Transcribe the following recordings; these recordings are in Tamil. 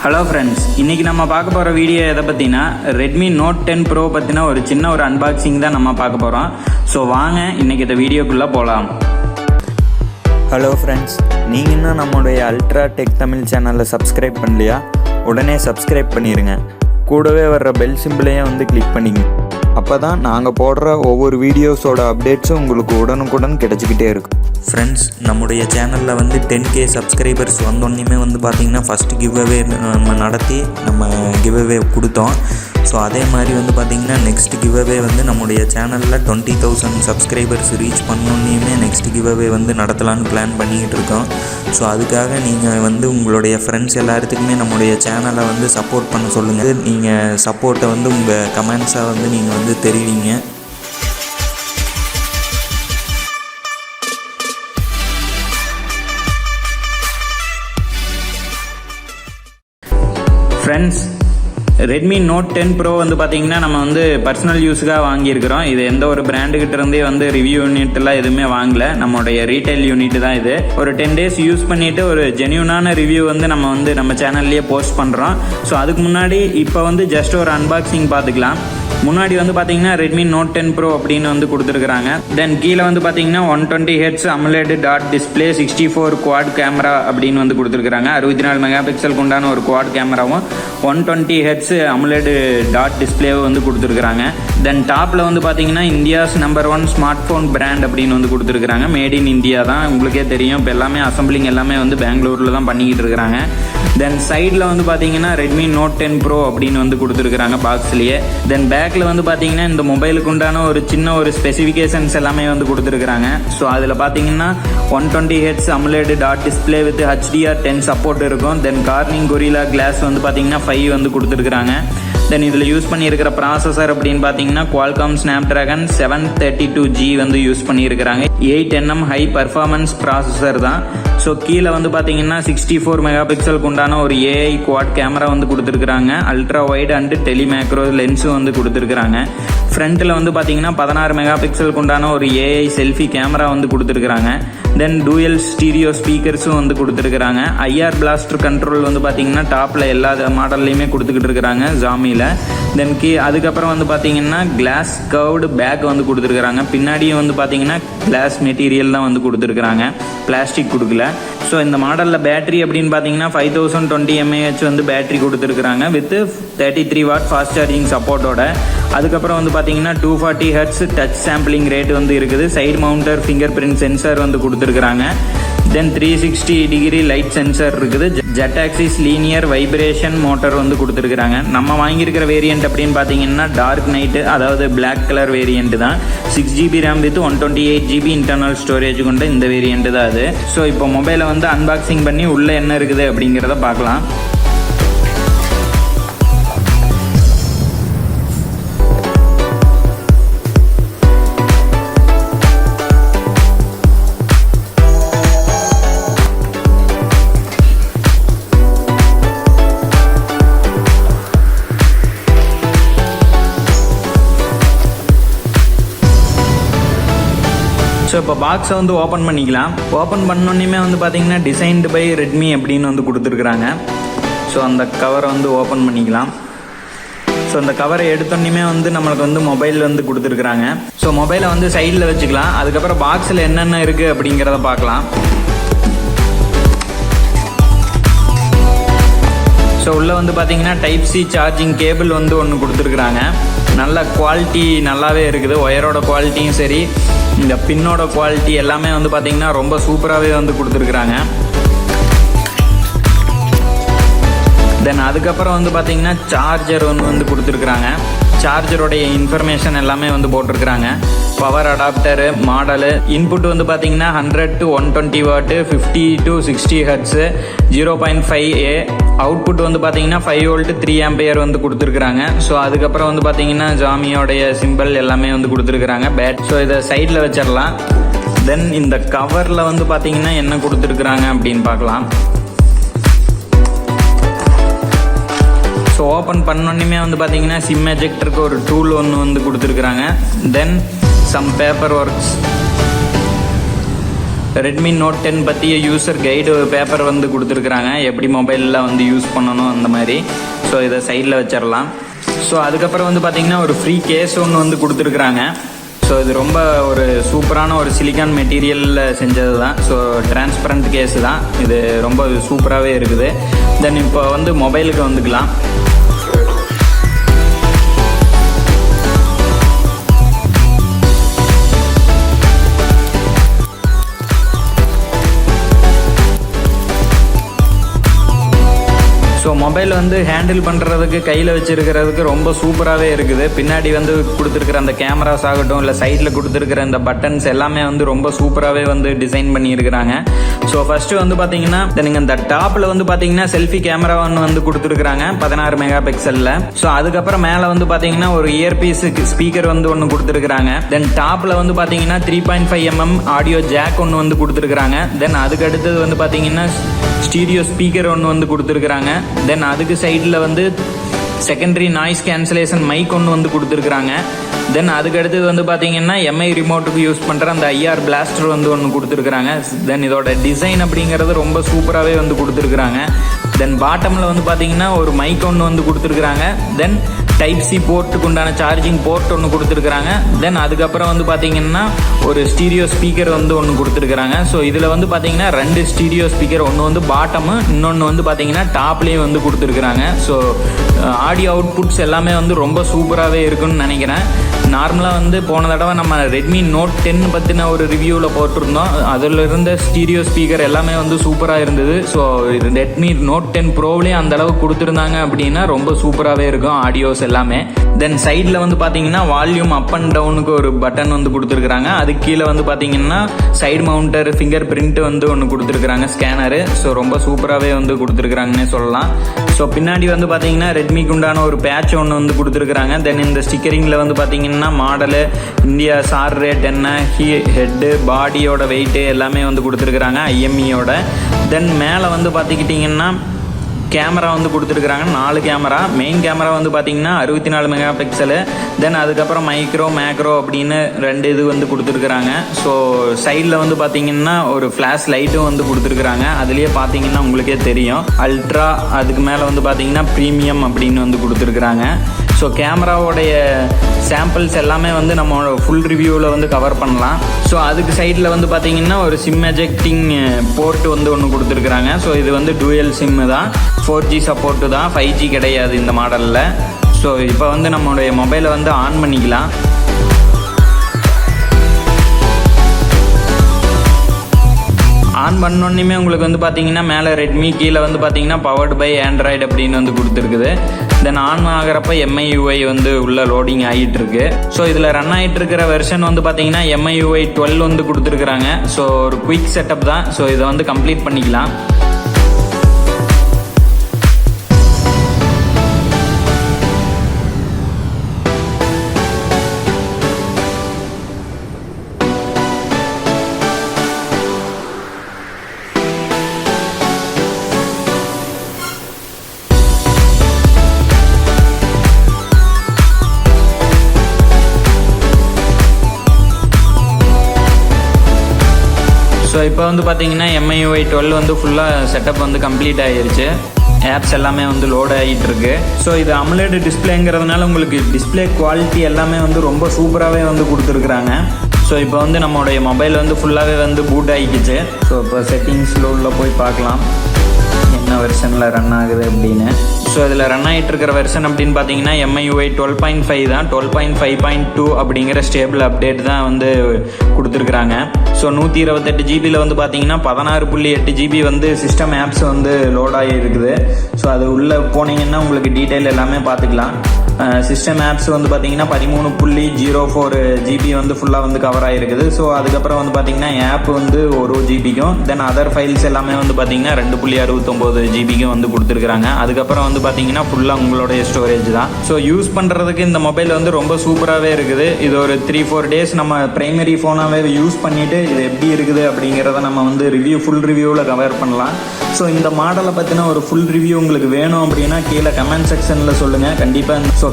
ஹலோ ஃப்ரெண்ட்ஸ், இன்றைக்கி நம்ம பார்க்க போகிற வீடியோ எதை பற்றினா ரெட்மி நோட் 10 ப்ரோ பற்றின ஒரு சின்ன அன்பாக்சிங் தான் நம்ம பார்க்க போகிறோம். ஸோ வாங்க இன்றைக்கி இந்த வீடியோக்குள்ளே போகலாம். ஹலோ ஃப்ரெண்ட்ஸ், நீங்கள் இன்னும் நம்மளுடைய அல்ட்ரா டெக் தமிழ் சேனலில் சப்ஸ்கிரைப் பண்ணலையா? உடனே சப்ஸ்கிரைப் பண்ணிடுங்க. கூடவே வர்ற பெல் சிம்பிளையும் கிளிக் பண்ணிங்க. அப்போ தான் நாங்கள் போடுற ஒவ்வொரு வீடியோஸோட அப்டேட்ஸும் உங்களுக்கு உடனுக்குடன் கிடச்சிக்கிட்டே இருக்கும். ஃப்ரெண்ட்ஸ், நம்முடைய சேனலில் 10K சப்ஸ்கிரைபர்ஸ் வந்தோடனே பார்த்திங்கன்னா ஃபஸ்ட்டு கிவ்அவே நம்ம நடத்தி நம்ம கிவ்அவே கொடுத்தோம். ஸோ அதே மாதிரி பார்த்திங்கன்னா நெக்ஸ்ட் கிவ்அவே நம்முடைய சேனலில் 20,000 சப்ஸ்கிரைபர்ஸ் ரீச் பண்ணோன்னே நெக்ஸ்ட் கிவ்அவே நடத்தலான்னு பிளான் பண்ணிக்கிட்டு இருக்கோம். ஸோ அதுக்காக நீங்கள் உங்களுடைய ஃப்ரெண்ட்ஸ் எல்லாத்துக்குமே நம்முடைய சேனலை சப்போர்ட் பண்ண சொல்லுங்கள். நீங்கள் சப்போர்ட்டை உங்கள் கமெண்ட்ஸாக நீங்கள் தெரிவிங்க. ஃப்ரெண்ட்ஸ், ரெட்மி நோட் 10 ப்ரோ பார்த்தீங்கன்னா நம்ம பர்சனல் யூஸுக்காக வாங்கியிருக்கிறோம். இது எந்த ஒரு பிராண்டுக்கிட்ட இருந்தே ரிவ்யூ யூனிட்லாம் எதுவுமே வாங்கலை. நம்மளுடைய ரீட்டைல் யூனிட் தான் இது. ஒரு 10 days யூஸ் பண்ணிவிட்டு ஒரு ஜென்யூனான ரிவ்யூ நம்ம சேனல்லையே போஸ்ட் பண்ணுறோம். ஸோ அதுக்கு முன்னாடி இப்போ ஜஸ்ட் ஒரு அன்பாக்சிங் பார்த்துக்கலாம். முன்னாடி பார்த்தீங்கன்னா ரெட்மி நோட் 10 ப்ரோ அப்படின்னு கொடுத்துருக்குறாங்க. தென் கீழே பார்த்தீங்கன்னா 120 Hz AMOLED dot display 64 quad camera அப்படின்னு கொடுத்துருக்காங்க. 64 மெகா பிக்சலுக்கு உண்டான ஒரு குவாட் கேமராவும் 120 Hz AMOLED டாட் டிஸ்பிளேவும் கொடுத்துருக்காங்க. தென் டாப்பில் பார்த்தீங்கன்னா India's number 1 smart phone brand அப்படின்னு கொடுத்துருக்காங்க. மேட் இன் இந்தியா தான், உங்களுக்கே தெரியும். இப்போ எல்லாமே அசம்பிளிங் எல்லாமே பெங்களூரில் தான் பண்ணிக்கிட்டு இருக்கிறாங்க. தென் சைடில் பார்த்தீங்கன்னா ரெட்மி நோட் 10 ப்ரோ அப்படின்னு கொடுத்துருக்காங்க பாக்ஸ்லேயே. தென் பேக்கில் பார்த்தீங்கன்னா இந்த மொபைலுக்கு உண்டான ஒரு சின்ன ஸ்பெசிஃபிகேஷன்ஸ் எல்லாமே கொடுத்துருக்காங்க. ஸோ அதில் பார்த்தீங்கன்னா 120 Hz AMOLED dot display with HDR10 support இருக்கும். தென் கார்னிங் கொரில்லா கிளாஸ் பார்த்தீங்கன்னா 5 கொடுத்துருக்காங்க. தென் இதில் யூஸ் பண்ணியிருக்கிற ப்ராசஸர் அப்படின்னு பார்த்தீங்கன்னா Qualcomm Snapdragon 732G யூஸ் பண்ணியிருக்கிறாங்க. 8nm ஹை பர்ஃபார்மன்ஸ் ப்ராசஸர் தான். ஸோ கீழே பார்த்தீங்கன்னா 64 மெகா பிக்சலுக்கு உண்டான ஒரு AI குவாட் கேமரா கொடுத்துருக்குறாங்க. அல்ட்ரா வைட் அண்டு டெலிமேக்ரோ லென்ஸும் கொடுத்துருக்குறாங்க. ஃப்ரண்ட்டில் பார்த்தீங்கன்னா 16 மெகா பிக்சலுக்கு உண்டான ஒரு AI செல்ஃபி கேமரா கொடுத்துருக்குறாங்க. தென் டூயல் ஸ்டீரியோ ஸ்பீக்கர்ஸும் கொடுத்துருக்குறாங்க. IR பிளாஸ்டர் கண்ட்ரோல் பார்த்தீங்கன்னா டாப்பில் எல்லா மாடல்லையுமே கொடுத்துக்கிட்டு இருக்கிறாங்க ஜாமியில். தென் அதுக்கப்புறம் பார்த்தீங்கன்னா கிளாஸ் கர்வ்டு பேக் கொடுத்துருக்குறாங்க. பின்னாடியும் பார்த்தீங்கன்னா கிளாஸ் மெட்டீரியல் தான் கொடுத்துருக்குறாங்க, பிளாஸ்டிக் கொடுக்கல. ஸோ இந்த மாடலில் பேட்டரி அப்படின்னு பார்த்தீங்கன்னா 5020 mAh பேட்டரி கொடுத்துருக்குறாங்க வித் 33 வாட் ஃபாஸ்ட் சார்ஜிங் சப்போர்ட்டோட. அதுக்கப்புறம் பார்த்தீங்கன்னா 240 Hz டச் சாம்பிளிங் ரேட் இருக்குது. Side mounted fingerprint sensor கொடுத்துருக்குறாங்க. தென் 360 டிகிரி லைட் சென்சார் இருக்குது. Z axis linear vibration motor கொடுத்துருக்குறாங்க. நம்ம வாங்கியிருக்கிற வேரியன்ட் அப்படின்னு பார்த்தீங்கன்னா டார்க் நைட்டு, அதாவது பிளாக் கலர் வேரியன்ட் தான். 6GB RAM with 128GB internal storage கொண்ட இந்த வேரியன்ட் தான் அது. ஸோ இப்போ மொபைலை அன்பாக்சிங் பண்ணி உள்ளே என்ன இருக்குது அப்படிங்கிறத பார்க்கலாம். ஸோ இப்போ பாக்ஸை ஓப்பன் பண்ணிக்கலாம். ஓப்பன் பண்ணோன்னே பார்த்தீங்கன்னா டிசைன்டு பை ரெட்மி அப்படின்னு கொடுத்துருக்குறாங்க. ஸோ அந்த கவரை ஓப்பன் பண்ணிக்கலாம். ஸோ அந்த கவரை எடுத்தோன்னே நம்மளுக்கு மொபைல் கொடுத்துருக்குறாங்க. ஸோ மொபைலை சைடில் வச்சுக்கலாம். அதுக்கப்புறம் பாக்ஸில் என்னென்ன இருக்குது அப்படிங்கிறத பார்க்கலாம். ஸோ உள்ளே பார்த்தீங்கன்னா டைப் சி சார்ஜிங் கேபிள் ஒன்று கொடுத்துருக்குறாங்க. நல்ல குவாலிட்டி நல்லாவே இருக்குது. ஒயரோட குவாலிட்டியும் சரி, இந்த பின்னோட குவாலிட்டி எல்லாமே பார்த்தீங்கன்னா ரொம்ப சூப்பராகவே கொடுத்துருக்குறாங்க. தென் அதுக்கப்புறம் பார்த்தீங்கன்னா சார்ஜர் ஒன்று கொடுத்துருக்குறாங்க. சார்ஜரோடைய இன்ஃபர்மேஷன் எல்லாமே போட்டிருக்கிறாங்க. பவர் அடாப்டரு, மாடலு, இன்புட் பார்த்தீங்கன்னா 100 to 120 வாட்டு, 50 to 60 Hz, 0.5A. அவுட்புட் பார்த்தீங்கன்னா 5 volt 3 ampere கொடுத்துருக்குறாங்க. ஸோ அதுக்கப்புறம் பார்த்தீங்கன்னா ஜாமியோடைய சிம்பிள் எல்லாமே கொடுத்துருக்குறாங்க. ஸோ இதை சைடில் வச்சிடலாம். தென் இந்த கவரில் பார்த்தீங்கன்னா என்ன கொடுத்துருக்குறாங்க அப்படின்னு பார்க்கலாம். ஸோ ஓப்பன் பண்ணோன்னே பார்த்தீங்கன்னா சிம் எஜெக்டருக்கு ஒரு டூல் ஒன்று கொடுத்துருக்குறாங்க. Then some paper works, Redmi Note 10 பற்றிய யூசர் கைடு பேப்பர் வந்து கொடுத்துருக்குறாங்க, எப்படி மொபைலில் வந்து யூஸ் பண்ணணும் அந்த மாதிரி. ஸோ இதை சைடில் வச்சிடலாம். ஸோ அதுக்கப்புறம் வந்து பார்த்திங்கன்னா ஒரு ஃப்ரீ கேஸ் ஒன்று வந்து கொடுத்துருக்குறாங்க. ஸோ இது ரொம்ப ஒரு சூப்பரான ஒரு சிலிக்கான் மெட்டீரியலில் செஞ்சது தான். ஸோ டிரான்ஸ்பரண்ட் கேஸு தான் இது, ரொம்ப சூப்பராகவே இருக்குது. தென் இப்போ வந்து மொபைலுக்கு வந்துக்கலாம். ஸோ மொபைல் வந்து ஹேண்டில் பண்ணுறதுக்கு, கையில் வச்சுருக்கிறதுக்கு ரொம்ப சூப்பராகவே இருக்குது. பின்னாடி வந்து கொடுத்துருக்குற அந்த கேமராஸ் ஆகட்டும், இல்லை சைடில் கொடுத்துருக்குற இந்த பட்டன்ஸ் எல்லாமே வந்து ரொம்ப சூப்பராகவே வந்து டிசைன் பண்ணியிருக்கிறாங்க. ஸோ ஃபஸ்ட்டு வந்து பார்த்தீங்கன்னா நீங்கள் இந்த டாப்பில் வந்து பார்த்தீங்கன்னா செல்ஃபி கேமரா ஒன்று வந்து கொடுத்துருக்குறாங்க 16 மெகா பிக்சலில். ஸோ அதுக்கப்புறம் மேலே வந்து பார்த்தீங்கன்னா ஒரு இயர்பீஸுக்கு ஸ்பீக்கர் வந்து ஒன்று கொடுத்துருக்குறாங்க. தென் டாப்பில் வந்து பார்த்தீங்கன்னா 3.5 mm ஆடியோ ஜாக் ஒன்று வந்து கொடுத்துருக்குறாங்க. தென் அதுக்கு அடுத்தது வந்து பார்த்தீங்கன்னா ஸ்டீரியோ ஸ்பீக்கர் ஒன்று வந்து கொடுத்துருக்குறாங்க. தென் அதுக்கு சைடில் வந்து செகண்டரி நாய்ஸ் கேன்சலேஷன் மைக் ஒன்று வந்து கொடுத்துருக்குறாங்க. தென் அதுக்கு அடுத்தது வந்து பார்த்தீங்கன்னா எம்ஐ ரிமோட்டுக்கு யூஸ் பண்ணுற அந்த ஐஆர் பிளாஸ்டர் வந்து ஒன்று கொடுத்துருக்குறாங்க. தென் இதோட டிசைன் அப்படிங்கிறது ரொம்ப சூப்பராகவே வந்து கொடுத்துருக்குறாங்க. தென் பாட்டமில் வந்து பார்த்தீங்கன்னா ஒரு மைக் ஒன்று வந்து கொடுத்துருக்குறாங்க. தென் டைப் சி போர்ட்டுக்கு உண்டான சார்ஜிங் போர்ட் ஒன்று கொடுத்துருக்குறாங்க. தென் அதுக்கப்புறம் வந்து பார்த்தீங்கன்னா ஒரு ஸ்டீரியோ ஸ்பீக்கர் வந்து ஒன்று கொடுத்துருக்குறாங்க. ஸோ இதில் வந்து பார்த்தீங்கன்னா 2 ஸ்டீரியோ ஸ்பீக்கர், ஒன்று வந்து பாட்டமு, இன்னொன்று வந்து பார்த்தீங்கன்னா டாப்லேயும் வந்து கொடுத்துருக்குறாங்க. ஸோ ஆடியோ அவுட்புட்ஸ் எல்லாமே வந்து ரொம்ப சூப்பராகவே இருக்குன்னு நினைக்கிறேன். நார்மலாக வந்து போன தடவை நம்ம ரெட்மி நோட் 10 பற்றின ஒரு ரிவ்யூவில் போட்டிருந்தோம். அதில் இருந்த ஸ்டீரியோ ஸ்பீக்கர் எல்லாமே வந்து சூப்பராக இருந்தது. ஸோ ரெட்மி நோட் 10 ப்ரோவிலையும் அந்த அளவுக்கு கொடுத்துருந்தாங்க அப்படின்னா ரொம்ப சூப்பராகவே இருக்கும் ஆடியோஸ் எல்லாமே. தென் சைடில் வந்து பார்த்தீங்கன்னா வால்யூம் அப் அண்ட் டவுனுக்கு ஒரு பட்டன் வந்து கொடுத்துருக்குறாங்க. அதுக்கு கீழே வந்து பார்த்தீங்கன்னா சைடு மவுண்டர் ஃபிங்கர் பிரிண்ட் வந்து ஒன்று கொடுத்துருக்குறாங்க, ஸ்கேனரு. ஸோ ரொம்ப சூப்பராகவே வந்து கொடுத்துருக்குறாங்கன்னே சொல்லலாம். ஸோ பின்னாடி வந்து பார்த்தீங்கன்னா ரெட்மிக்கு உண்டான ஒரு பேட்ச் ஒன்று வந்து கொடுத்துருக்குறாங்க. தென் இந்த ஸ்டிக்கரிங்கில் வந்து பார்த்தீங்கன்னா மாடலு, இந்தியா சார் ரேட் என்ன, ஹெட்டு, பாடியோட வெயிட்டு எல்லாமே வந்து கொடுத்துருக்குறாங்க ஐஎம்இயோட. தென் மேலே வந்து பார்த்துக்கிட்டிங்கன்னா கேமரா வந்து கொடுத்துருக்குறாங்க, 4 கேமரா. மெயின் கேமரா வந்து பார்த்தீங்கன்னா 64 மெகா பிக்சலு. தென் அதுக்கப்புறம் மைக்ரோ மேக்ரோ அப்படின்னு 2 இது வந்து கொடுத்துருக்குறாங்க. ஸோ சைடில் வந்து பார்த்தீங்கன்னா ஒரு ஃப்ளாஷ் லைட்டும் வந்து கொடுத்துருக்குறாங்க. அதுலேயே பார்த்தீங்கன்னா உங்களுக்கே தெரியும் அல்ட்ரா, அதுக்கு மேலே வந்து பார்த்தீங்கன்னா ப்ரீமியம் அப்படின்னு வந்து கொடுத்துருக்குறாங்க. ஸோ கேமராவோடைய சாம்பிள்ஸ் எல்லாமே வந்து நம்ம ஃபுல் ரிவ்யூவில் வந்து கவர் பண்ணலாம். ஸோ அதுக்கு சைடில் வந்து பார்த்தீங்கன்னா ஒரு சிம் எஜெக்டிங் போர்ட் வந்து ஒன்று கொடுத்துருக்குறாங்க. ஸோ இது வந்து டூயல் சிம்மு தான், 4G சப்போர்ட்டு தான், 5G கிடையாது இந்த மாடலில். ஸோ இப்போ வந்து நம்மளுடைய மொபைலை வந்து ஆன் பண்ணிக்கலாம். ஆன் பண்ணோன்னுமே உங்களுக்கு வந்து பார்த்தீங்கன்னா மேலே ரெட்மி, கீழே வந்து பார்த்தீங்கன்னா பவர்டு பை ஆண்ட்ராய்டு அப்படின்னு வந்து கொடுத்துருக்குது. தென் ஆன் ஆகிறப்ப MIUI வந்து உள்ள லோடிங் ஆகிட்டு இருக்கு. ஸோ இதில் ரன் ஆகிட்டு இருக்கிற வெர்ஷன் வந்து பார்த்தீங்கன்னா MIUI 12 வந்து கொடுத்துருக்குறாங்க. ஸோ ஒரு குயிக் செட்டப் தான். ஸோ இதை வந்து கம்ப்ளீட் பண்ணிக்கலாம். ஸோ இப்போ வந்து பார்த்தீங்கன்னா MIUI 12 வந்து ஃபுல்லாக செட்டப் வந்து கம்ப்ளீட் ஆகிருச்சு. ஆப்ஸ் எல்லாமே வந்து லோட் ஆகிட்டு இருக்கு. ஸோ இது அமலேட் டிஸ்பிளேங்கிறதுனால உங்களுக்கு டிஸ்பிளே குவாலிட்டி எல்லாமே வந்து ரொம்ப சூப்பராகவே வந்து கொடுத்துருக்குறாங்க. ஸோ இப்போ வந்து நம்மளுடைய மொபைல் வந்து ஃபுல்லாகவே வந்து பூட் ஆகிக்கிச்சு. ஸோ இப்போ செட்டிங்ஸில் உள்ள போய் பார்க்கலாம் என்ன வெர்ஷனில் ரன் ஆகுது அப்படின்னு. ஸோ இதில் ரன் ஆகிட்டு இருக்கிற வெர்ஷன் அப்படின்னு பார்த்தீங்கன்னா MIUI 12.5 தான். 12.5.2 அப்படிங்கிற ஸ்டேபிள் அப்டேட் தான் வந்து கொடுத்துருக்குறாங்க. ஸோ 128 ஜிபியில் வந்து பார்த்தீங்கன்னா 16.8 ஜிபி வந்து சிஸ்டம் ஆப்ஸ் வந்து லோட் ஆகி இருக்குது. ஸோ அது உள்ளே போனீங்கன்னா உங்களுக்கு டீட்டெயில் எல்லாமே பார்த்துக்கலாம். சிஸ்டம் ஆப்ஸ் வந்து பார்த்தீங்கன்னா 13.04 ஜிபி வந்து ஃபுல்லாக வந்து கவர் ஆகிருக்குது. ஸோ அதுக்கப்புறம் வந்து பார்த்தீங்கன்னா ஆப் வந்து 1 ஜிபிக்கும், தென் அதர் ஃபைல்ஸ் எல்லாமே வந்து பார்த்தீங்கன்னா 2.69 ஜிபிக்கும் வந்து கொடுத்துருக்குறாங்க. அதுக்கப்புறம் வந்து பார்த்தீங்கன்னா ஃபுல்லாக உங்களுடைய ஸ்டோரேஜ் தான். ஸோ யூஸ் பண்ணுறதுக்கு இந்த மொபைல் வந்து ரொம்ப சூப்பராகவே இருக்குது. இது ஒரு 3-4 டேஸ் நம்ம பிரைமரி ஃபோனாகவே யூஸ் பண்ணிவிட்டு இது எப்படி இருக்குது அப்படிங்கிறத நம்ம வந்து ஃபுல் ரிவ்யூவில் கவர் பண்ணலாம். ஸோ இந்த மாடலை பற்றின ஒரு ஃபுல் ரிவ்யூ உங்களுக்கு வேணும் அப்படின்னா கீழே கமெண்ட் செக்ஷனில் சொல்லுங்கள்.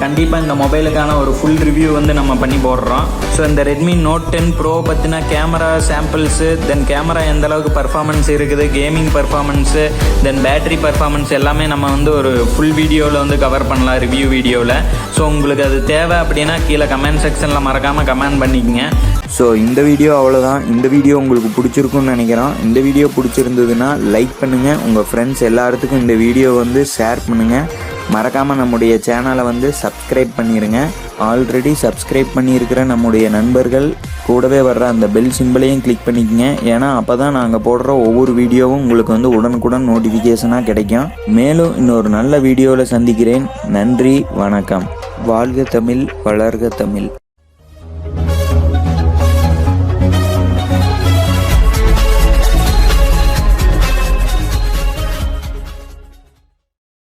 கண்டிப்பாக இந்த மொபைலுக்கான ஒரு ஃபுல் ரிவ்யூ வந்து நம்ம பண்ணி போடுறோம். ஸோ இந்த ரெட்மி நோட் 10 ப்ரோ பற்றின கேமரா சாம்பிள்ஸு, தென் கேமரா எந்த அளவுக்கு பர்ஃபார்மன்ஸ் இருக்குது, கேமிங் பர்ஃபார்மன்ஸு, தென் பேட்டரி பர்ஃபார்மன்ஸ் எல்லாமே நம்ம வந்து ஒரு ஃபுல் வீடியோவில் வந்து கவர் பண்ணலாம், ரிவ்யூ வீடியோவில். ஸோ உங்களுக்கு அது தேவை அப்படின்னா கீழே கமெண்ட் செக்ஷனில் மறக்காமல் கமெண்ட் பண்ணிக்கங்க. ஸோ இந்த வீடியோ அவ்வளோதான். இந்த வீடியோ உங்களுக்கு பிடிச்சிருக்குன்னு நினைக்கிறோம். இந்த வீடியோ பிடிச்சிருந்ததுன்னா லைக் பண்ணுங்கள், உங்கள் ஃப்ரெண்ட்ஸ் எல்லாத்துக்கும் இந்த வீடியோ வந்து ஷேர் பண்ணுங்கள். மறக்காமல் நம்முடைய சேனலை வந்து சப்ஸ்கிரைப் பண்ணிடுங்க. ஆல்ரெடி சப்ஸ்கிரைப் பண்ணியிருக்கிற நம்முடைய நண்பர்கள் கூடவே வர்ற அந்த பெல் சிம்பிளையும் கிளிக் பண்ணிக்கங்க. ஏன்னா அப்போ தான் நாங்கள் போடுற ஒவ்வொரு வீடியோவும் உங்களுக்கு வந்து உடனுக்குடன் நோட்டிஃபிகேஷனாக கிடைக்கும். மேலும் இன்னொரு நல்ல வீடியோவில் சந்திக்கிறேன். நன்றி, வணக்கம். வாழ்க தமிழ், வளர்க தமிழ்.